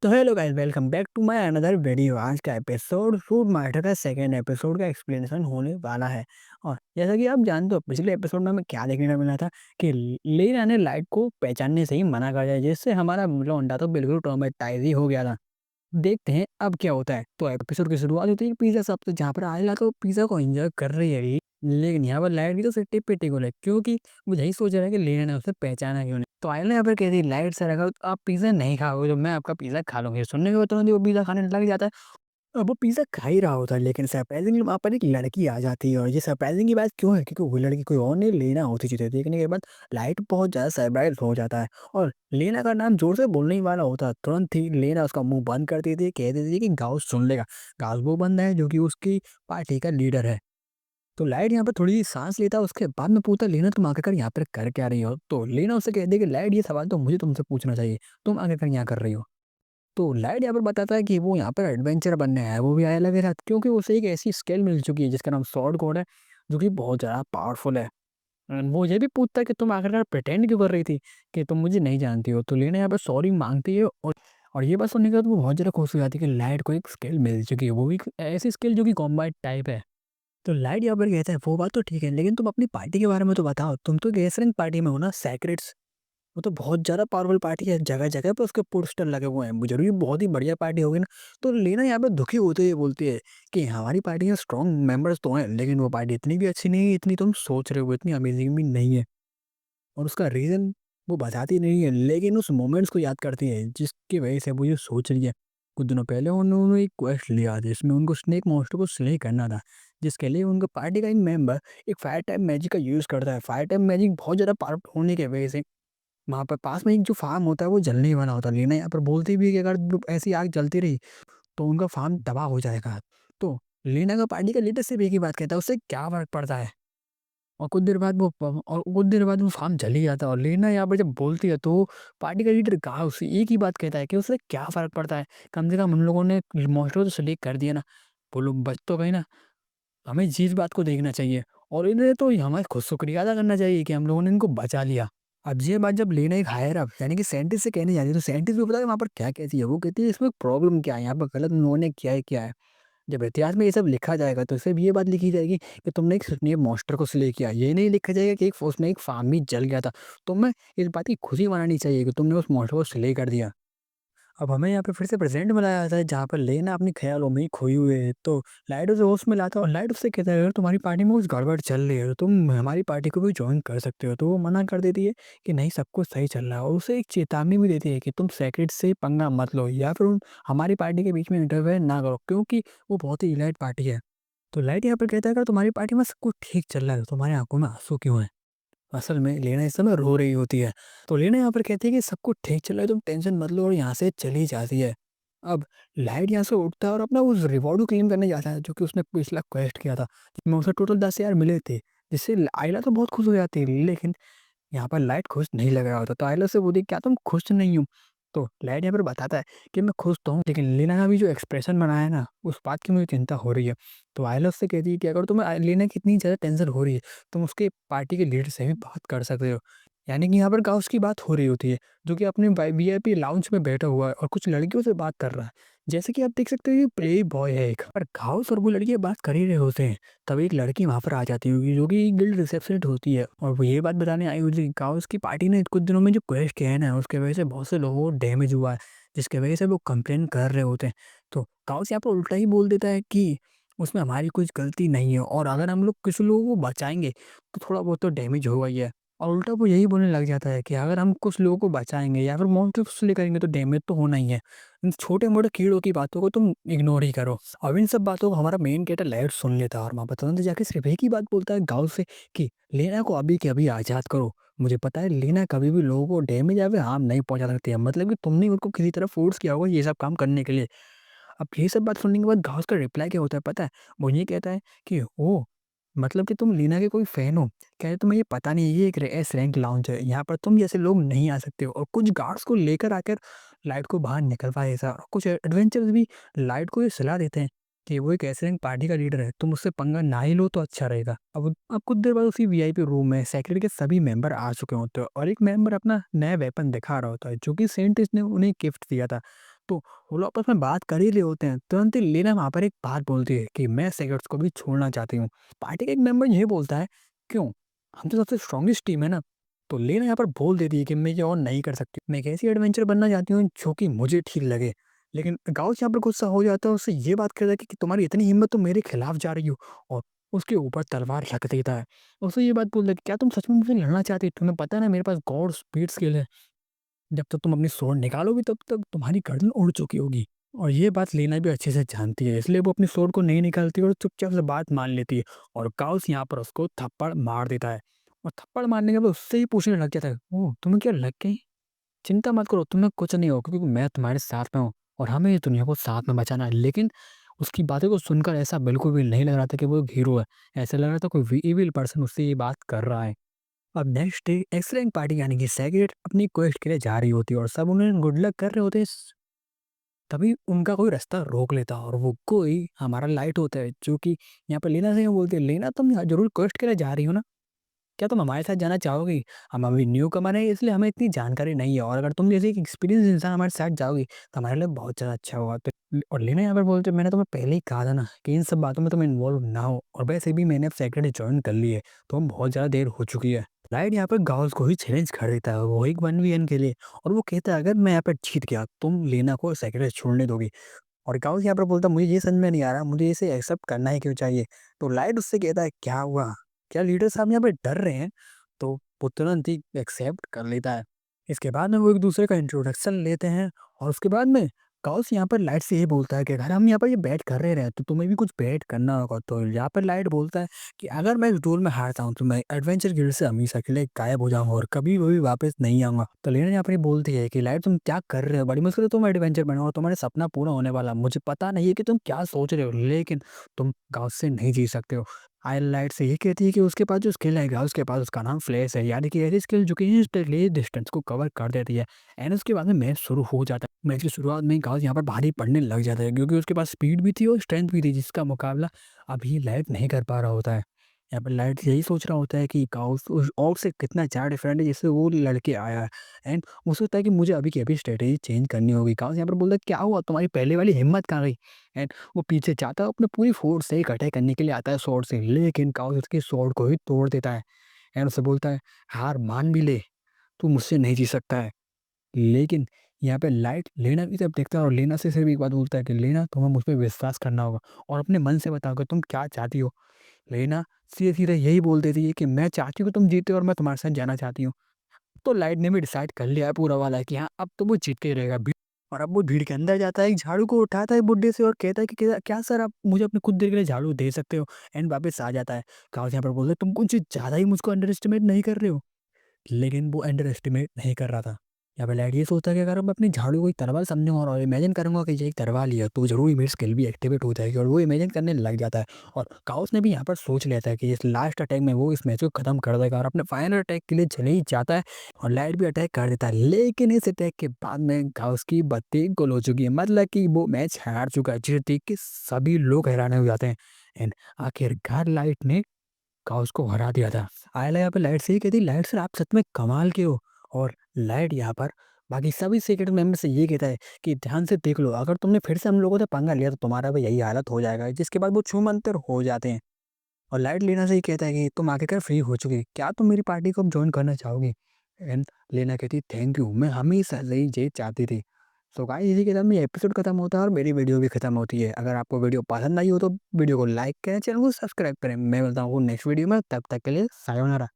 तो hello guys, welcome back to my another video. आज का एपिसोड फूड मार्टर का सेकंड एपिसोड का एक्सप्लेनेशन होने वाला है। और जैसा कि आप जानते हो, पिछले एपिसोड में हमें क्या देखने को मिला था कि लेना ने लाइट को पहचानने से ही मना कर दिया, जिससे हमारा लौंडा तो बिल्कुल ट्रॉमेटाइज ही हो गया था। देखते हैं अब क्या होता है। तो एपिसोड की शुरुआत होती है पिज़्ज़ा शॉप से, जहाँ पर आयला तो पिज़्ज़ा को एंजॉय कर रही है ही। लेकिन यहाँ पर लाइट की तो सिट्टी पिट्टी को ले, क्योंकि वो यही सोच रहा है कि लेना ने उसे पहचाना क्यों नहीं। तो आयला यहाँ पर कहती है, लाइट सर अगर आप पिज़्ज़ा नहीं खाओगे तो मैं आपका पिज़्ज़ा खा लूँगी। सुनने के बाद तुरंत ही वो पिज़्ज़ा खाने लग जाता है। अब वो पिज़्ज़ा खा ही रहा होता है, लेकिन सरप्राइज़िंगली वहाँ पर एक लड़की आ जाती है। और ये सरप्राइज़िंग की बात क्यों है? क्योंकि वो लड़की कोई और नहीं, लेना होती। चीज़ें देखने के बाद लाइट बहुत ज़्यादा सरप्राइज़ हो जाता है और लेना का नाम ज़ोर से बोलने ही वाला होता है। तुरंत ही लेना उसका मुँह बंद कर देती है, कह देती है कि गाउस सुन लेगा। गाउस वो बंदा है जो कि उसकी पार्टी का लीडर है। तो लाइट यहाँ पर थोड़ी साँस लेता है, उसके बाद में पूछता है, लेना तुम आखिरकार यहाँ पर कर क्या रही हो? तो लेना उससे कहती है कि लाइट, ये सवाल तो मुझे तुमसे पूछना चाहिए, तुम आखिरकार यहाँ कर रही हो? तो लाइट यहाँ पर बताता है कि वो यहाँ पर एडवेंचर बनने आया है, वो भी आया के साथ, क्योंकि उसे एक ऐसी स्किल मिल चुकी है जिसका नाम सॉर्ड कोड है, जो कि बहुत ज़्यादा पावरफुल है। वो ये भी पूछता है कि तुम आखिरकार प्रिटेंड क्यों कर रही थी कि तुम मुझे नहीं जानती हो? तो लेना यहाँ पर सॉरी माँगती है और ये बात सुनने के बाद वो बहुत ज़्यादा खुश हो जाती है कि लाइट को एक स्किल मिल चुकी है, वो भी एक ऐसी स्किल जो कि कॉम्बैट टाइप है। तो लाइट यहाँ पर कहता है, वो बात तो ठीक है, लेकिन तुम अपनी पार्टी के बारे में तो बताओ, तुम तो गैसरिंग पार्टी में हो ना, सेक्रेट्स। वो तो बहुत ज़्यादा पावरफुल पार्टी है, जगह-जगह पे उसके पोस्टर लगे हुए हैं। ज़रूरी बहुत ही बढ़िया पार्टी होगी ना। तो लीना यहाँ पे दुखी होते हुए बोलती है कि हमारी पार्टी में स्ट्रॉन्ग मेंबर्स तो हैं, लेकिन वो पार्टी इतनी भी अच्छी नहीं है, इतनी तुम सोच रहे हो, इतनी अमेज़िंग भी नहीं है। और उसका रीज़न वो बताती नहीं है, लेकिन उस मोमेंट्स को याद करती है, जिसकी वजह से वो ये सोच रही है। कुछ दिनों पहले उन्होंने एक क्वेस्ट लिया, जिसमें उनको स्नेक मॉन्स्टर को स्ले करना था, जिसके लिए उनका पार्टी का एक मेंबर एक फायर टाइप मैजिक का यूज़ करता है। फायर टाइप मैजिक बहुत ज़्यादा पावरफुल होने की वजह से वहाँ पर पास में एक जो फार्म होता है वो जलने ही वाला होता है। लीना यहाँ पर बोलती भी है कि अगर ऐसी आग जलती रही तो उनका फार्म तबाह हो जाएगा। तो लीना का पार्टी का लीडर सिर्फ एक ही बात कहता है, उससे क्या फ़र्क पड़ता है? और कुछ देर बाद वो फार्म जल ही जाता है। और लीना यहाँ पर जब बोलती है तो पार्टी का लीडर गाउस एक ही बात कहता है कि उससे क्या फ़र्क पड़ता है? कम से कम हम लोगों ने मॉन्स्टर तो सेलेक्ट कर दिया ना, वो लोग बच तो गए ना। हमें इस बात को देखना चाहिए और इन्हें तो हमें खुद शुक्रिया अदा करना चाहिए कि हम लोगों ने इनको बचा लिया। अब ये बात जब लेना एक हायर अप यानी कि साइंटिस्ट से कहने जाती है, तो साइंटिस्ट को पता है वहाँ पर क्या कहती है। वो कहती है, इसमें प्रॉब्लम क्या है, यहाँ पर गलत उन्होंने किया है क्या है। जब इतिहास में ये सब लिखा जाएगा तो इसमें भी ये बात लिखी जाएगी कि तुमने एक स्नेक मॉन्स्टर को स्ले किया। ये नहीं लिखा जाएगा कि एक उसमें एक फार्म ही जल गया था। तुम्हें इस बात की खुशी मनानी चाहिए कि तुमने उस मॉन्स्टर को स्ले कर दिया। अब हमें यहाँ पे फिर से प्रेज़ेंट में लाया जाता है, जहाँ पर लेना अपने ख़्यालों में ही खोई हुई है। तो लाइट उसे होश में लाता है और लाइट उससे कहता है, अगर तुम्हारी पार्टी में कुछ गड़बड़ चल रही है तो तुम हमारी पार्टी को भी जॉइन कर सकते हो। तो वो मना कर देती है कि नहीं, सब कुछ सही चल रहा है, और उसे एक चेतावनी भी देती है कि तुम सेक्रेट से पंगा मत लो या फिर हमारी पार्टी के बीच में इंटरफेयर ना करो, क्योंकि वो बहुत ही इलाइट पार्टी है। तो लाइट यहाँ पर कहता है, अगर तुम्हारी पार्टी में सब कुछ ठीक चल रहा है तो तुम्हारी आंखों में आंसू क्यों है? असल में लेना इस समय रो रही होती है। तो लेना यहाँ पर कहती है कि सब कुछ ठीक चल रहा है, तुम टेंशन मत लो, और यहाँ से चली जाती है। अब लाइट यहाँ से उठता है और अपना उस रिवॉर्ड को क्लेम करने जाता है, जो कि उसने पिछला क्वेस्ट किया था, जिसमें उसे टोटल 10,000 मिले थे, जिससे आयला तो बहुत खुश हो जाती है, लेकिन यहाँ पर लाइट खुश नहीं लग रहा होता। तो आयला से बोलती है, क्या तुम खुश नहीं हो? तो लाइट यहाँ पर बताता है कि मैं खुश तो हूँ, लेकिन लीना का भी जो एक्सप्रेशन बनाया है ना, उस बात की मुझे चिंता हो रही है। तो आयला उससे कहती है कि अगर तुम्हें लीना की इतनी ज़्यादा टेंशन हो रही है, तुम उसके पार्टी के लीडर से भी बात कर सकते हो। यानी कि यहाँ पर गाउस की बात हो रही होती है, जो कि अपने वीआईपी लाउंज में बैठा हुआ है और कुछ लड़कियों से बात कर रहा है। जैसे कि आप देख सकते हो, ये प्ले बॉय है एक, पर गाउस और वो लड़कियां बात कर ही रहे होते हैं। तभी एक लड़की वहाँ पर आ जाती होगी, जो कि गिल्ड रिसेप्शनिस्ट होती है, और वो ये बात बताने आई होती है कि गाउस की पार्टी ने कुछ दिनों में जो क्वेस्ट किया है ना, उसके वजह से बहुत से लोगों को डैमेज हुआ है, जिसकी वजह से वो कंप्लेन कर रहे होते हैं। तो गाउस यहाँ पर उल्टा ही बोल देता है कि उसमें हमारी कुछ गलती नहीं है, और अगर हम लोग किसी लोगों को बचाएंगे तो थोड़ा बहुत तो डैमेज होगा ही है। और उल्टा वो यही बोलने लग जाता है कि अगर हम कुछ लोगों को बचाएंगे या फिर मॉन्स्टर को स्ले करेंगे तो डैमेज तो होना ही है। इन छोटे-मोटे कीड़ों की बातों को तुम इग्नोर ही करो। अब इन सब बातों को हमारा मेन कैरेक्टर लाइट सुन लेता है और वहाँ पर तुरंत जाके सिर्फ एक ही बात बोलता है गाउस से कि लेना को अभी के अभी आज़ाद करो। मुझे पता है लेना कभी भी लोगों को डैमेज या फिर हार्म नहीं पहुँचा सकती है। मतलब कि तुमने उनको किसी तरह फ़ोर्स किया होगा ये सब काम करने के लिए। अब ये सब बात सुनने के बाद गाउस का रिप्लाई क्या होता है पता है? वो ये कहता है कि ओह! मतलब कि तुम लीना के कोई फ़ैन हो? कह रहे तुम्हें ये पता नहीं है, ये एक एस रैंक लाउंज है, यहाँ पर तुम जैसे लोग नहीं आ सकते हो। और कुछ गार्ड्स को लेकर आकर लाइट को बाहर निकलवाए ऐसा, और कुछ एडवेंचर्स भी लाइट को ये सलाह देते हैं कि वो एक एस रैंक पार्टी का लीडर है, तुम उससे पंगा ना ही लो तो अच्छा रहेगा। अब कुछ देर बाद उसी वीआईपी रूम में सेक्रेटरी के सभी मेंबर आ चुके होते हैं, और एक मेंबर अपना नया वेपन दिखा रहा होता है, जो कि साइंटिस्ट ने उन्हें गिफ्ट दिया था। तो वो लोग आपस में बात कर ही रहे होते हैं, तुरंत ही लीना वहाँ पर एक बात बोलती है कि मैं सिगरेट्स को भी छोड़ना चाहती हूँ। पार्टी का एक मेंबर ये बोलता है, क्यों? हम तो सबसे स्ट्रॉन्गेस्ट टीम है ना। तो लीना यहाँ पर बोल देती है कि मैं ये और नहीं कर सकती, मैं एक ऐसी एडवेंचर बनना चाहती हूँ जो कि मुझे ठीक लगे। लेकिन गाउस यहाँ पर गुस्सा हो जाता है, उससे ये बात कहता है कि तुम्हारी इतनी हिम्मत, तुम मेरे खिलाफ जा रही हो, और उसके ऊपर तलवार रख देता है। उससे ये बात बोलता है कि क्या तुम सच में मुझसे लड़ना चाहती हो? तुम्हें पता है ना मेरे पास गॉड स्पीड स्किल है, जब तक तुम अपनी स्वॉर्ड निकालोगी तब तक तुम्हारी गर्दन उड़ चुकी होगी। और ये बात लेना भी अच्छे से जानती है, इसलिए वो अपनी स्वॉर्ड को नहीं निकालती और चुपचाप से बात मान लेती है। और गाउस यहाँ पर उसको थप्पड़ मार देता है, और थप्पड़ मारने के बाद उससे ही पूछने लग जाता है, ओह तुम्हें क्या लग गई? चिंता मत करो, तुम्हें कुछ नहीं होगा क्योंकि मैं तुम्हारे साथ में हूँ, और हमें इस दुनिया को साथ में बचाना है। लेकिन उसकी बातें को सुनकर ऐसा बिल्कुल भी नहीं लग रहा था कि वो एक हीरो है, ऐसा लग रहा था कोई इविल पर्सन उससे ये बात कर रहा है। अब नेक्स्ट डे एक्सरेंग पार्टी यानी कि सेक्रेट अपनी क्वेस्ट के लिए जा रही होती है, और सब उन्हें गुड लक कर रहे होते हैं। तभी उनका कोई रास्ता रोक लेता है, और वो कोई हमारा लाइट होता है, जो कि यहाँ पे लेना से बोलते हैं, लेना तुम यहाँ जरूर क्वेस्ट के लिए जा रही हो ना, क्या तुम हमारे साथ जाना चाहोगी? हम अभी न्यू कमर हैं, इसलिए हमें इतनी जानकारी नहीं है, और अगर तुम जैसे एक एक्सपीरियंस इंसान हमारे साथ जाओगी तो हमारे लिए बहुत ज़्यादा अच्छा होगा। तो और लेना यहाँ पर बोलते, मैंने तुम्हें पहले ही कहा था ना कि इन सब बातों में तुम इन्वॉल्व ना हो, और वैसे भी मैंने अब सेक्रेटरी ज्वाइन कर ली है, तो हम बहुत ज़्यादा देर हो चुकी है। राइड यहाँ पर गाउस को ही चैलेंज कर देता है, वो एक 1v1 के लिए, और वो कहता है अगर मैं यहाँ पर जीत गया तुम लेना को सेक्रेटरी छोड़ने दोगी। और गाउस यहाँ पर बोलता है मुझे ये समझ में नहीं आ रहा, मुझे इसे एक्सेप्ट करना ही क्यों चाहिए? तो लाइट उससे कहता है क्या हुआ? क्या लीडर साहब यहाँ पे डर रहे हैं? तो वो तुरंत ही एक्सेप्ट कर लेता है। इसके बाद में वो एक दूसरे का इंट्रोडक्शन लेते हैं, और उसके बाद में गाउस यहाँ पर लाइट से ये बोलता है कि अगर हम यहाँ पर ये बैट कर रहे हैं तो तुम्हें भी कुछ बैट करना होगा। तो यहाँ पर लाइट बोलता है कि अगर मैं इस डोल में हारता हूँ तो मैं एडवेंचर गिल्ड से हमेशा के लिए गायब हो जाऊंगा और कभी भी वापस नहीं आऊंगा। तो लेना यहाँ पर ये बोलती है कि लाइट तुम क्या कर रहे हो, बड़ी मुश्किल से तुम एडवेंचर बनाओ, तुम्हारे सपना पूरा होने वाला, मुझे पता नहीं है कि तुम क्या सोच रहे हो, लेकिन तुम गाउस से नहीं जी सकते हो। हाइलाइट से ये कहती है कि उसके पास जो स्किल है, उसके पास उसका नाम फ्लैश है, यानी कि ऐसी स्किल जो कि इंस्टेंटली डिस्टेंस को कवर कर देती है। एंड उसके बाद में मैच शुरू हो जाता है। मैच की शुरुआत में गाउस यहाँ पर भारी पड़ने लग जाता है, क्योंकि उसके पास स्पीड भी थी और स्ट्रेंथ भी थी, जिसका मुकाबला अभी लाइट नहीं कर पा रहा होता है। यहाँ पर लाइट यही सोच रहा होता है कि गाउस उस और से कितना ज़्यादा डिफरेंट है जिससे वो लड़के आया है। एंड वो सोचता है कि मुझे अभी की अभी स्ट्रेटेजी चेंज करनी होगी। गाउस यहाँ पर बोलता है क्या हुआ, तुम्हारी पहले वाली हिम्मत कहाँ गई? एंड वो पीछे जाता है, अपने पूरी फोर्स से एक अटैक करने के लिए आता है स्वॉर्ड से, लेकिन गाउस उसके स्वॉर्ड को ही तोड़ देता है। एंड उससे बोलता है हार मान भी ले, तू मुझसे नहीं जी सकता है। लेकिन यहाँ पे लाइट लेना भी जब देखता है, और लेना से सिर्फ एक बात बोलता है कि लेना तुम्हें मुझ पे विश्वास करना होगा, और अपने मन से बताओ कि तुम क्या चाहती हो। लेना सीधे सीधे यही बोल देती है कि मैं चाहती हूँ कि तुम जीते और मैं तुम्हारे साथ जाना चाहती हूँ। तो लाइट ने भी डिसाइड कर लिया है पूरा वाला कि हाँ अब तो वो जीत के ही रहेगा। और अब वो भीड़ के अंदर जाता है, एक झाड़ू को उठाता है बुड्ढे से और कहता है कि क्या सर आप मुझे अपनी कुछ देर के लिए झाड़ू दे सकते हो? एंड वापस आ जाता है। काउस यहाँ पर बोलते तुम कुछ ज़्यादा ही मुझको अंडर एस्टिमेट नहीं कर रहे हो? लेकिन वो अंडर एस्टिमेट नहीं कर रहा था। यहाँ पे लाइट ये सोचता है कि अगर मैं अपनी झाड़ू को एक तलवार समझूंगा और इमेजिन करूंगा कि ये एक तलवार लिया, तो ज़रूर मेरी स्किल भी एक्टिवेट हो जाएगी, और वो इमेजिन करने लग जाता है। और काउस ने भी यहाँ पर सोच लेता है कि इस लास्ट अटैक में वो इस मैच को खत्म कर देगा, और अपने फाइनल अटैक के लिए चले ही जाता है। और लाइट भी अटैक कर देता है, लेकिन इस अटैक के बाद में काउस की बत्ती गुल हो चुकी है, मतलब कि वो मैच हार चुका है, जिसे देख के सभी लोग हैरान हो जाते हैं। एंड आखिरकार लाइट ने काउस को हरा दिया था। आयला यहाँ पे लाइट से ही कहती, लाइट सर आप सच में कमाल के हो। और लाइट यहाँ पर बाकी सभी सीक्रेट मेंबर से ये कहता है कि ध्यान से देख लो, अगर तुमने फिर से हम लोगों से पंगा लिया तो तुम्हारा भी यही हालत हो जाएगा। जिसके बाद वो छूमंतर हो जाते हैं। और लाइट लेना से ही कहता है कि तुम आखिरकार फ्री हो चुकी, क्या तुम मेरी पार्टी को अब ज्वाइन करना चाहोगी? एंड लेना कहती थैंक यू, मैं हमेशा से ही ये चाहती थी। सो गाइस इसी के साथ में एपिसोड खत्म होता है और मेरी वीडियो भी खत्म होती है। अगर आपको वीडियो पसंद आई हो तो वीडियो को लाइक करें, चैनल को सब्सक्राइब करें। मैं मिलता हूँ नेक्स्ट वीडियो में, तब तक के लिए सायोनारा।